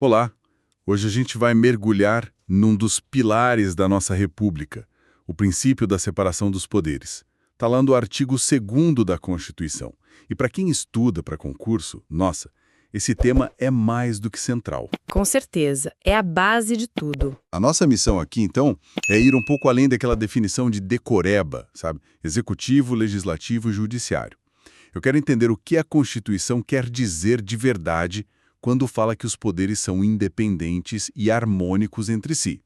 Olá! Hoje a gente vai mergulhar num dos pilares da nossa República, o princípio da separação dos poderes. Está lá no artigo 2º da Constituição. E para quem estuda para concurso, nossa, esse tema é mais do que central. Com certeza, é a base de tudo. A nossa missão aqui, então, é ir um pouco além daquela definição de decoreba, sabe? Executivo, legislativo e judiciário. Eu quero entender o que a Constituição quer dizer de verdade quando fala que os poderes são independentes e harmônicos entre si.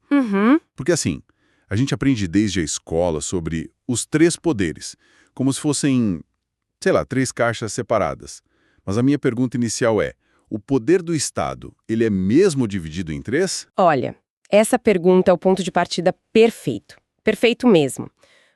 Porque assim, a gente aprende desde a escola sobre os três poderes, como se fossem, sei lá, três caixas separadas. Mas a minha pergunta inicial é, o poder do Estado, ele é mesmo dividido em três? Olha, essa pergunta é o ponto de partida perfeito. Perfeito mesmo.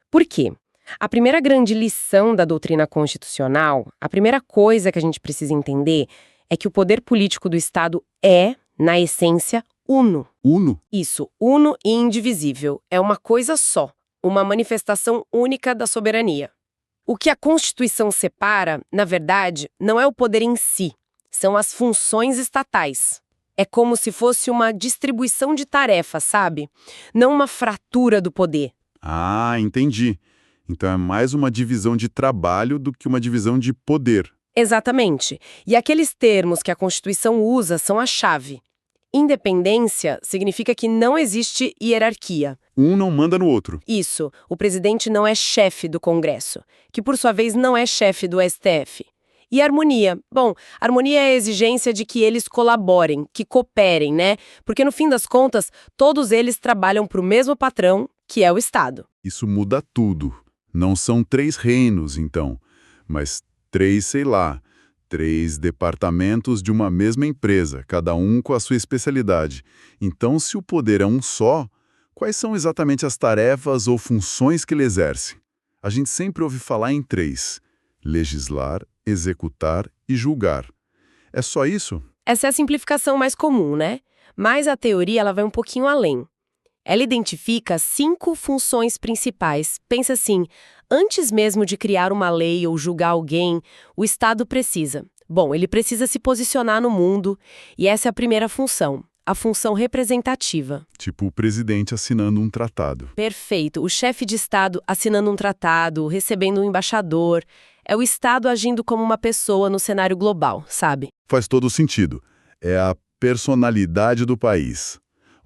Por quê? A primeira grande lição da doutrina constitucional, a primeira coisa que a gente precisa entender é que o poder político do Estado é, na essência, uno. Uno? Isso, uno e indivisível. É uma coisa só, uma manifestação única da soberania. O que a Constituição separa, na verdade, não é o poder em si, são as funções estatais. É como se fosse uma distribuição de tarefas, sabe? Não uma fratura do poder. Ah, entendi. Então é mais uma divisão de trabalho do que uma divisão de poder. Exatamente. E aqueles termos que a Constituição usa são a chave. Independência significa que não existe hierarquia. Um não manda no outro. Isso, o presidente não é chefe do Congresso, que por sua vez não é chefe do STF. E harmonia? Bom, harmonia é a exigência de que eles colaborem, que cooperem, né? Porque no fim das contas, todos eles trabalham para o mesmo patrão, que é o Estado. Isso muda tudo. Não são três reinos, então, mas três, sei lá, três departamentos de uma mesma empresa, cada um com a sua especialidade. Então, se o poder é um só, quais são exatamente as tarefas ou funções que ele exerce? A gente sempre ouve falar em três: legislar, executar e julgar. É só isso? Essa é a simplificação mais comum, né? Mas a teoria ela vai um pouquinho além. Ela identifica 5 funções principais. Pensa assim, antes mesmo de criar uma lei ou julgar alguém, o Estado precisa. Bom, ele precisa se posicionar no mundo, e essa é a primeira função, a função representativa. Tipo o presidente assinando um tratado. Perfeito, o chefe de Estado assinando um tratado, recebendo um embaixador. É o Estado agindo como uma pessoa no cenário global, sabe? Faz todo sentido. É a personalidade do país.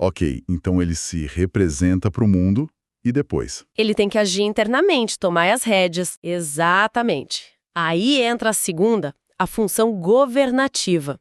Ok, então ele se representa para o mundo e depois? Ele tem que agir internamente, tomar as rédeas. Exatamente. Aí entra a segunda, a função governativa.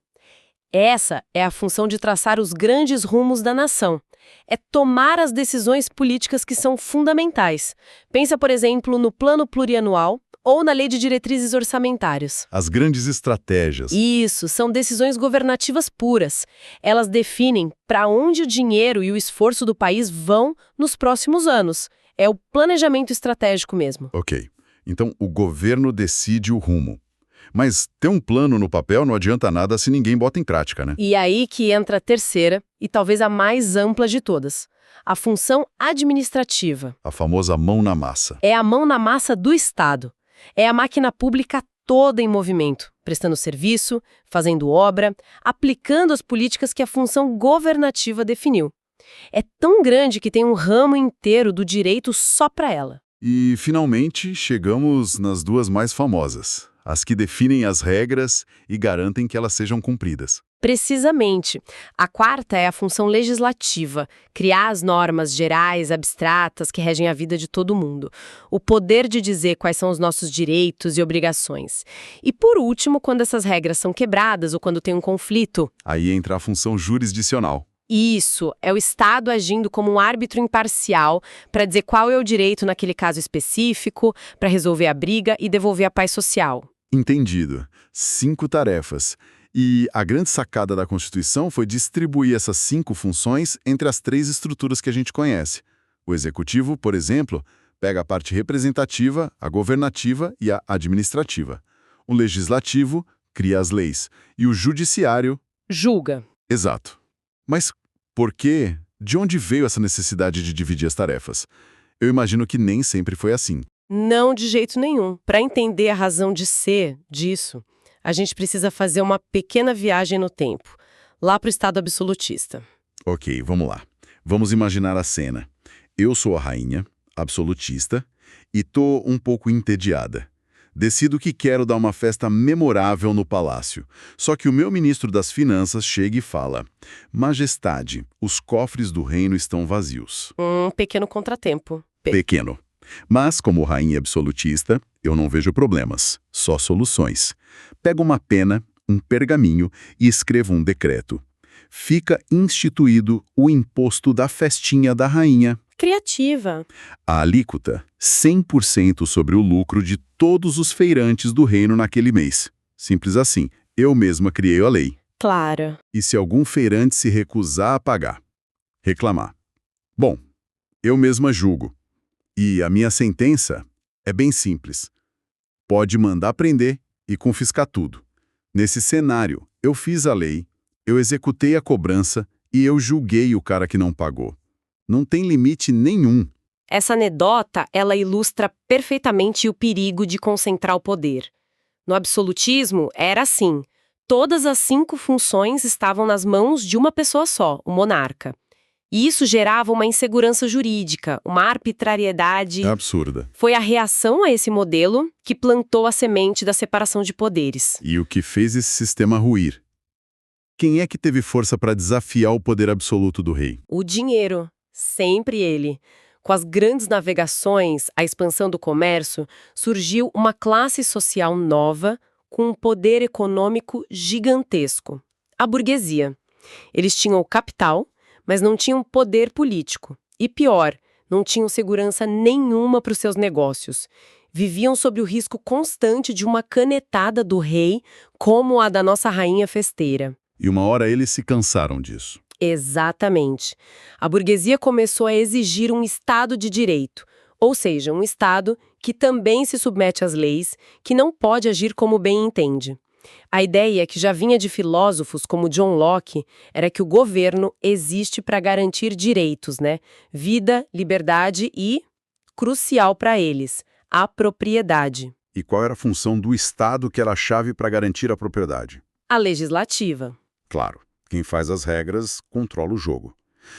Essa é a função de traçar os grandes rumos da nação. É tomar as decisões políticas que são fundamentais. Pensa, por exemplo, no Plano Plurianual ou na Lei de Diretrizes Orçamentárias. As grandes estratégias. Isso, são decisões governativas puras. Elas definem para onde o dinheiro e o esforço do país vão nos próximos anos. É o planejamento estratégico mesmo. Ok, então o governo decide o rumo. Mas ter um plano no papel não adianta nada se ninguém bota em prática, né? E aí que entra a terceira, e talvez a mais ampla de todas, a função administrativa. A famosa mão na massa. É a mão na massa do Estado. É a máquina pública toda em movimento, prestando serviço, fazendo obra, aplicando as políticas que a função governativa definiu. É tão grande que tem um ramo inteiro do direito só para ela. E, finalmente, chegamos nas duas mais famosas. As que definem as regras e garantem que elas sejam cumpridas. Precisamente. A quarta é a função legislativa, criar as normas gerais, abstratas, que regem a vida de todo mundo. O poder de dizer quais são os nossos direitos e obrigações. E por último, quando essas regras são quebradas ou quando tem um conflito. Aí entra a função jurisdicional. Isso, é o Estado agindo como um árbitro imparcial para dizer qual é o direito naquele caso específico, para resolver a briga e devolver a paz social. Entendido. 5 tarefas. E a grande sacada da Constituição foi distribuir essas 5 funções entre as 3 estruturas que a gente conhece. O Executivo, por exemplo, pega a parte representativa, a governativa e a administrativa. O Legislativo cria as leis. E o Judiciário... julga. Exato. Mas por quê? De onde veio essa necessidade de dividir as tarefas? Eu imagino que nem sempre foi assim. Não, de jeito nenhum. Para entender a razão de ser disso, a gente precisa fazer uma pequena viagem no tempo. lá para o Estado absolutista. Ok, vamos lá. Vamos imaginar a cena. Eu sou a rainha, absolutista, e tô um pouco entediada. Decido que quero dar uma festa memorável no palácio. Só que o meu ministro das Finanças chega e fala: Majestade, os cofres do reino estão vazios. Pequeno contratempo. Pequeno. Mas, como rainha absolutista, eu não vejo problemas, só soluções. Pego uma pena, um pergaminho e escrevo um decreto. Fica instituído o imposto da festinha da rainha. Criativa. A alíquota, 100% sobre o lucro de todos os feirantes do reino naquele mês. Simples assim, eu mesma criei a lei. Claro. E se algum feirante se recusar a pagar? Reclamar. Bom, eu mesma julgo. E a minha sentença é bem simples. Pode mandar prender e confiscar tudo. Nesse cenário, eu fiz a lei, eu executei a cobrança e eu julguei o cara que não pagou. Não tem limite nenhum. Essa anedota, ela ilustra perfeitamente o perigo de concentrar o poder. No absolutismo, era assim. Todas as 5 funções estavam nas mãos de uma pessoa só, o monarca. E isso gerava uma insegurança jurídica, uma arbitrariedade. É absurda. Foi a reação a esse modelo que plantou a semente da separação de poderes. E o que fez esse sistema ruir? Quem é que teve força para desafiar o poder absoluto do rei? O dinheiro, sempre ele. Com as grandes navegações, a expansão do comércio, surgiu uma classe social nova com um poder econômico gigantesco. A burguesia. Eles tinham o capital, mas não tinham poder político. E pior, não tinham segurança nenhuma para os seus negócios. Viviam sob o risco constante de uma canetada do rei, como a da nossa rainha festeira. E uma hora eles se cansaram disso. Exatamente. A burguesia começou a exigir um Estado de direito, ou seja, um Estado que também se submete às leis, que não pode agir como bem entende. A ideia, que já vinha de filósofos como John Locke, era que o governo existe para garantir direitos, né? Vida, liberdade e, crucial para eles, a propriedade. E qual era a função do Estado que era a chave para garantir a propriedade? A legislativa. Claro, quem faz as regras controla o jogo.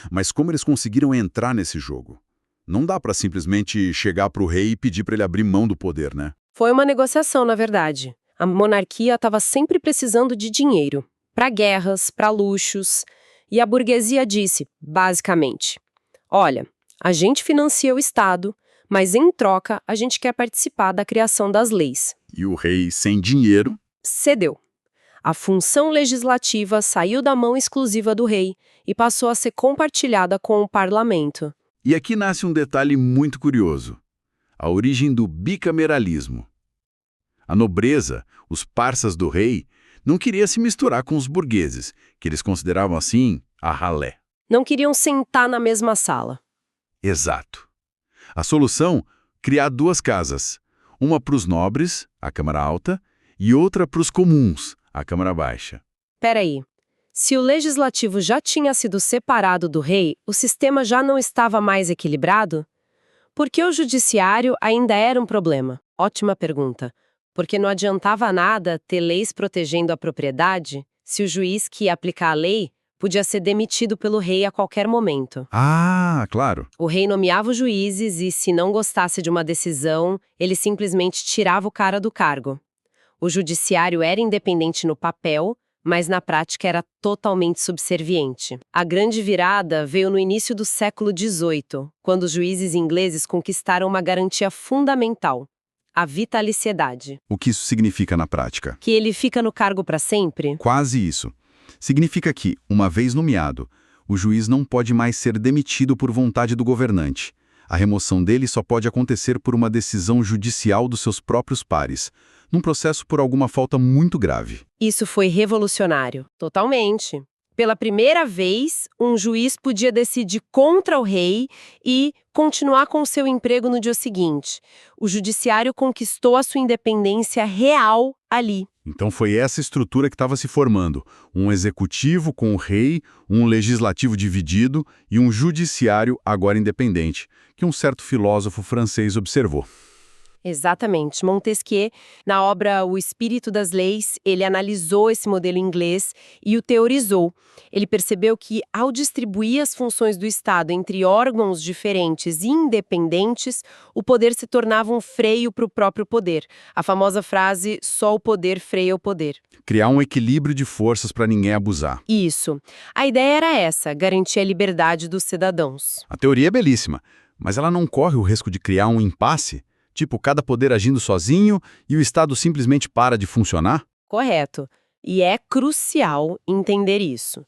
Mas como eles conseguiram entrar nesse jogo? Não dá para simplesmente chegar para o rei e pedir para ele abrir mão do poder, né? Foi uma negociação, na verdade. A monarquia estava sempre precisando de dinheiro, para guerras, para luxos. E a burguesia disse, basicamente, olha, a gente financia o Estado, mas em troca a gente quer participar da criação das leis. E o rei, sem dinheiro... Cedeu. A função legislativa saiu da mão exclusiva do rei e passou a ser compartilhada com o parlamento. E aqui nasce um detalhe muito curioso. A origem do bicameralismo. A nobreza, os parças do rei, não queria se misturar com os burgueses, que eles consideravam assim a ralé. Não queriam sentar na mesma sala. Exato. A solução? Criar 2 casas. Uma para os nobres, a Câmara Alta, e outra para os comuns, a Câmara Baixa. Peraí. Se o legislativo já tinha sido separado do rei, o sistema já não estava mais equilibrado? Por que o judiciário ainda era um problema? Ótima pergunta. Porque não adiantava nada ter leis protegendo a propriedade se o juiz que ia aplicar a lei podia ser demitido pelo rei a qualquer momento. Ah, claro. O rei nomeava os juízes e, se não gostasse de uma decisão, ele simplesmente tirava o cara do cargo. O judiciário era independente no papel, mas na prática era totalmente subserviente. A grande virada veio no início do século XVIII, quando os juízes ingleses conquistaram uma garantia fundamental: a vitaliciedade. O que isso significa na prática? Que ele fica no cargo para sempre? Quase isso. Significa que, uma vez nomeado, o juiz não pode mais ser demitido por vontade do governante. A remoção dele só pode acontecer por uma decisão judicial dos seus próprios pares, num processo por alguma falta muito grave. Isso foi revolucionário. Totalmente. Pela primeira vez, um juiz podia decidir contra o rei e continuar com seu emprego no dia seguinte. O judiciário conquistou a sua independência real ali. Então foi essa estrutura que estava se formando. Um executivo com o rei, um legislativo dividido e um judiciário agora independente, que um certo filósofo francês observou. Exatamente. Montesquieu, na obra O Espírito das Leis, ele analisou esse modelo inglês e o teorizou. Ele percebeu que, ao distribuir as funções do Estado entre órgãos diferentes e independentes, o poder se tornava um freio para o próprio poder. A famosa frase, só o poder freia o poder. Criar um equilíbrio de forças para ninguém abusar. Isso. A ideia era essa, garantir a liberdade dos cidadãos. A teoria é belíssima, mas ela não corre o risco de criar um impasse? Tipo, cada poder agindo sozinho e o Estado simplesmente para de funcionar? Correto. E é crucial entender isso.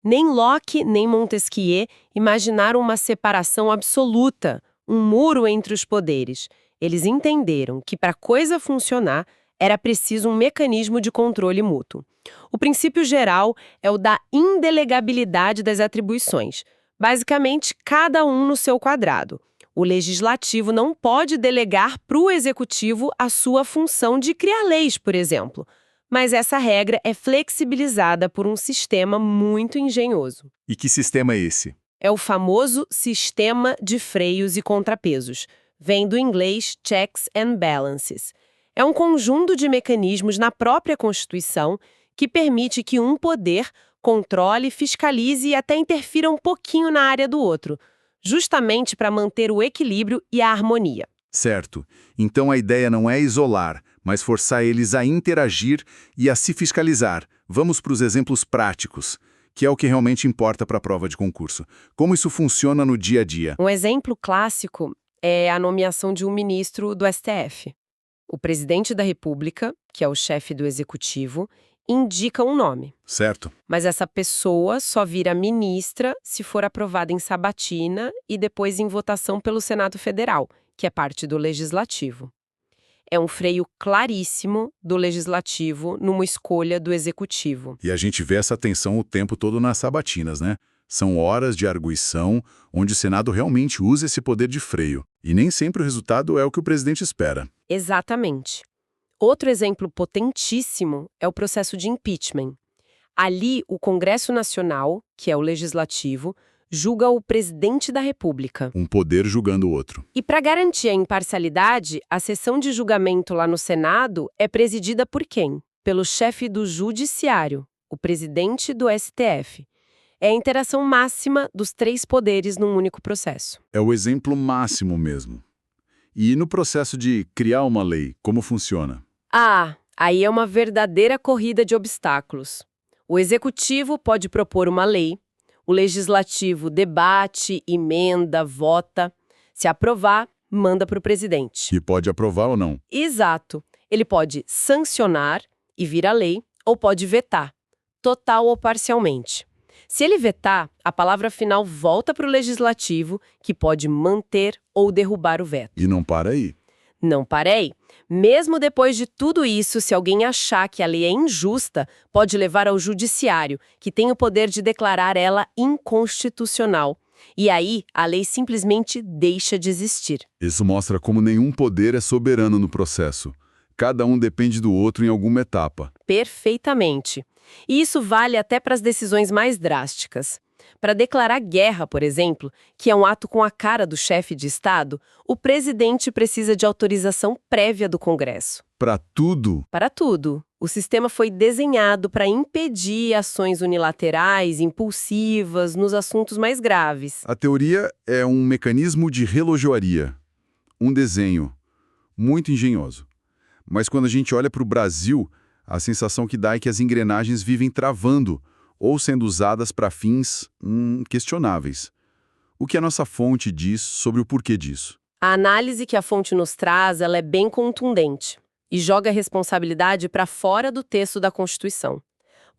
Nem Locke nem Montesquieu imaginaram uma separação absoluta, um muro entre os poderes. Eles entenderam que para a coisa funcionar era preciso um mecanismo de controle mútuo. O princípio geral é o da indelegabilidade das atribuições. Basicamente, cada um no seu quadrado. O legislativo não pode delegar para o executivo a sua função de criar leis, por exemplo. Mas essa regra é flexibilizada por um sistema muito engenhoso. E que sistema é esse? É o famoso sistema de freios e contrapesos. Vem do inglês checks and balances. É um conjunto de mecanismos na própria Constituição que permite que um poder controle, fiscalize e até interfira um pouquinho na área do outro, justamente para manter o equilíbrio e a harmonia. Certo. Então a ideia não é isolar, mas forçar eles a interagir e a se fiscalizar. Vamos para os exemplos práticos, que é o que realmente importa para a prova de concurso. Como isso funciona no dia a dia? Um exemplo clássico é a nomeação de um ministro do STF. O presidente da República, que é o chefe do executivo, indica um nome. Certo. Mas essa pessoa só vira ministra se for aprovada em sabatina e depois em votação pelo Senado Federal, que é parte do Legislativo. É um freio claríssimo do Legislativo numa escolha do Executivo. E a gente vê essa tensão o tempo todo nas sabatinas, né? São horas de arguição onde o Senado realmente usa esse poder de freio. E nem sempre o resultado é o que o presidente espera. Exatamente. Outro exemplo potentíssimo é o processo de impeachment. Ali, o Congresso Nacional, que é o Legislativo, julga o presidente da República. Um poder julgando o outro. E para garantir a imparcialidade, a sessão de julgamento lá no Senado é presidida por quem? Pelo chefe do Judiciário, o presidente do STF. É a interação máxima dos três poderes num único processo. É o exemplo máximo mesmo. E no processo de criar uma lei, como funciona? Aí é uma verdadeira corrida de obstáculos. O Executivo pode propor uma lei, o Legislativo debate, emenda, vota. Se aprovar, manda para o presidente. E pode aprovar ou não? Exato. Ele pode sancionar e vira lei, ou pode vetar, total ou parcialmente. Se ele vetar, a palavra final volta para o Legislativo, que pode manter ou derrubar o veto. E não para aí. Não parei. Mesmo depois de tudo isso, se alguém achar que a lei é injusta, pode levar ao judiciário, que tem o poder de declarar ela inconstitucional. E aí, a lei simplesmente deixa de existir. Isso mostra como nenhum poder é soberano no processo. Cada um depende do outro em alguma etapa. Perfeitamente. E isso vale até para as decisões mais drásticas. Para declarar guerra, por exemplo, que é um ato com a cara do chefe de Estado, o presidente precisa de autorização prévia do Congresso. Para tudo? Para tudo. O sistema foi desenhado para impedir ações unilaterais, impulsivas, nos assuntos mais graves. A teoria é um mecanismo de relojoaria. Um desenho muito engenhoso. Mas quando a gente olha para o Brasil, a sensação que dá é que as engrenagens vivem travando ou sendo usadas para fins questionáveis. O que a nossa fonte diz sobre o porquê disso? A análise que a fonte nos traz, ela é bem contundente e joga a responsabilidade para fora do texto da Constituição.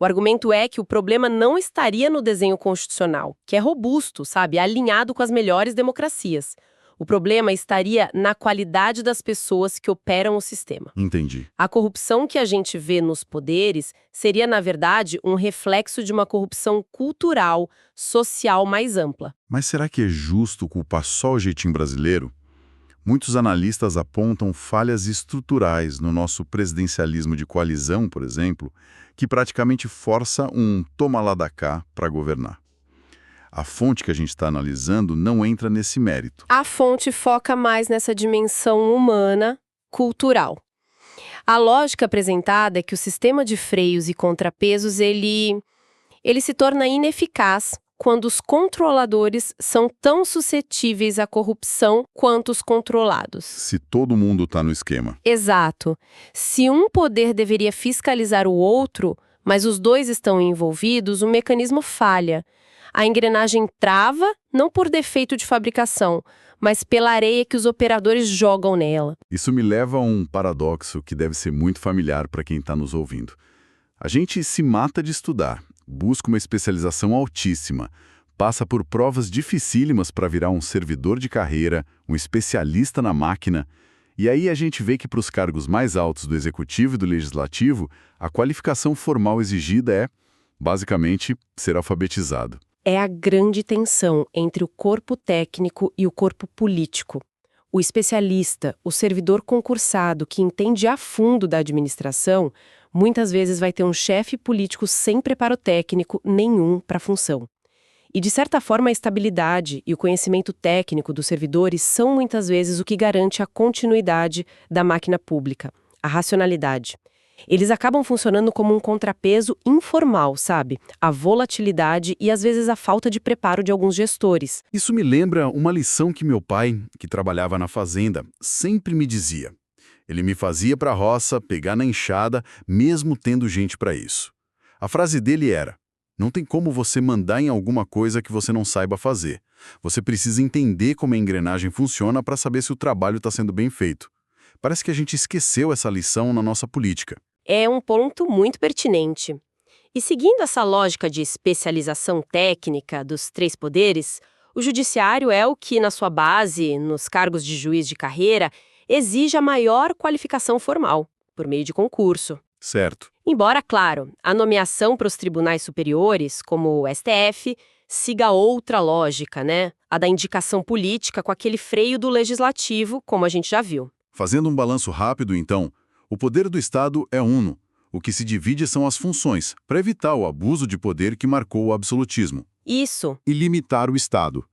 O argumento é que o problema não estaria no desenho constitucional, que é robusto, sabe, alinhado com as melhores democracias. O problema estaria na qualidade das pessoas que operam o sistema. Entendi. A corrupção que a gente vê nos poderes seria, na verdade, um reflexo de uma corrupção cultural, social mais ampla. Mas será que é justo culpar só o jeitinho brasileiro? Muitos analistas apontam falhas estruturais no nosso presidencialismo de coalizão, por exemplo, que praticamente força um toma lá da cá para governar. A fonte que a gente está analisando não entra nesse mérito. A fonte foca mais nessa dimensão humana, cultural. A lógica apresentada é que o sistema de freios e contrapesos ele se torna ineficaz quando os controladores são tão suscetíveis à corrupção quanto os controlados. Se todo mundo está no esquema. Exato. Se um poder deveria fiscalizar o outro, mas os dois estão envolvidos, o mecanismo falha. A engrenagem trava, não por defeito de fabricação, mas pela areia que os operadores jogam nela. Isso me leva a um paradoxo que deve ser muito familiar para quem está nos ouvindo. A gente se mata de estudar, busca uma especialização altíssima, passa por provas dificílimas para virar um servidor de carreira, um especialista na máquina, e aí a gente vê que para os cargos mais altos do Executivo e do Legislativo, a qualificação formal exigida é, basicamente, ser alfabetizado. É a grande tensão entre o corpo técnico e o corpo político. O especialista, o servidor concursado que entende a fundo da administração, muitas vezes vai ter um chefe político sem preparo técnico nenhum para a função. E, de certa forma, a estabilidade e o conhecimento técnico dos servidores são muitas vezes o que garante a continuidade da máquina pública, a racionalidade. Eles acabam funcionando como um contrapeso informal, sabe? A volatilidade e, às vezes, a falta de preparo de alguns gestores. Isso me lembra uma lição que meu pai, que trabalhava na fazenda, sempre me dizia. Ele me fazia para a roça, pegar na enxada, mesmo tendo gente para isso. A frase dele era: não tem como você mandar em alguma coisa que você não saiba fazer. Você precisa entender como a engrenagem funciona para saber se o trabalho está sendo bem feito. Parece que a gente esqueceu essa lição na nossa política. É um ponto muito pertinente. E seguindo essa lógica de especialização técnica dos três poderes, o judiciário é o que, na sua base, nos cargos de juiz de carreira, exige a maior qualificação formal, por meio de concurso. Certo. Embora, claro, a nomeação para os tribunais superiores, como o STF, siga outra lógica, né? A da indicação política com aquele freio do legislativo, como a gente já viu. Fazendo um balanço rápido, então, o poder do Estado é uno. O que se divide são as funções, para evitar o abuso de poder que marcou o absolutismo. Isso. E limitar o Estado.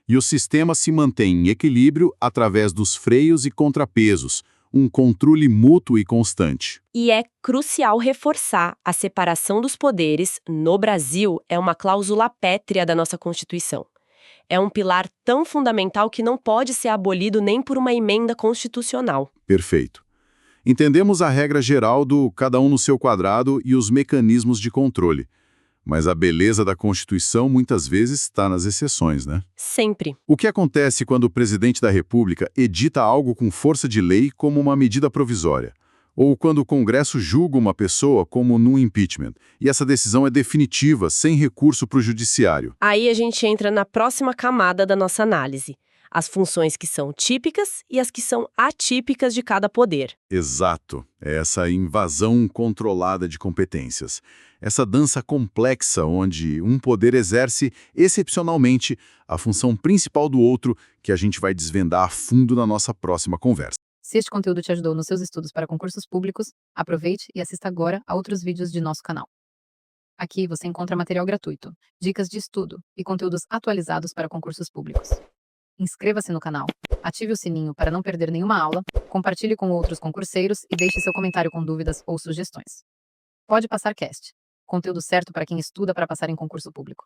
E o sistema se mantém em equilíbrio através dos freios e contrapesos, um controle mútuo e constante. E é crucial reforçar a separação dos poderes, no Brasil, é uma cláusula pétrea da nossa Constituição. É um pilar tão fundamental que não pode ser abolido nem por uma emenda constitucional. Perfeito. Entendemos a regra geral do cada um no seu quadrado e os mecanismos de controle. Mas a beleza da Constituição muitas vezes está nas exceções, né? Sempre. O que acontece quando o presidente da República edita algo com força de lei como uma medida provisória? Ou quando o Congresso julga uma pessoa como num impeachment, e essa decisão é definitiva, sem recurso para o judiciário? Aí a gente entra na próxima camada da nossa análise. As funções que são típicas e as que são atípicas de cada poder. Exato. É essa invasão controlada de competências. Essa dança complexa onde um poder exerce excepcionalmente a função principal do outro, que a gente vai desvendar a fundo na nossa próxima conversa. Se este conteúdo te ajudou nos seus estudos para concursos públicos, aproveite e assista agora a outros vídeos de nosso canal. Aqui você encontra material gratuito, dicas de estudo e conteúdos atualizados para concursos públicos. Inscreva-se no canal, ative o sininho para não perder nenhuma aula, compartilhe com outros concurseiros e deixe seu comentário com dúvidas ou sugestões. Pode Passar Cast. Conteúdo certo para quem estuda para passar em concurso público.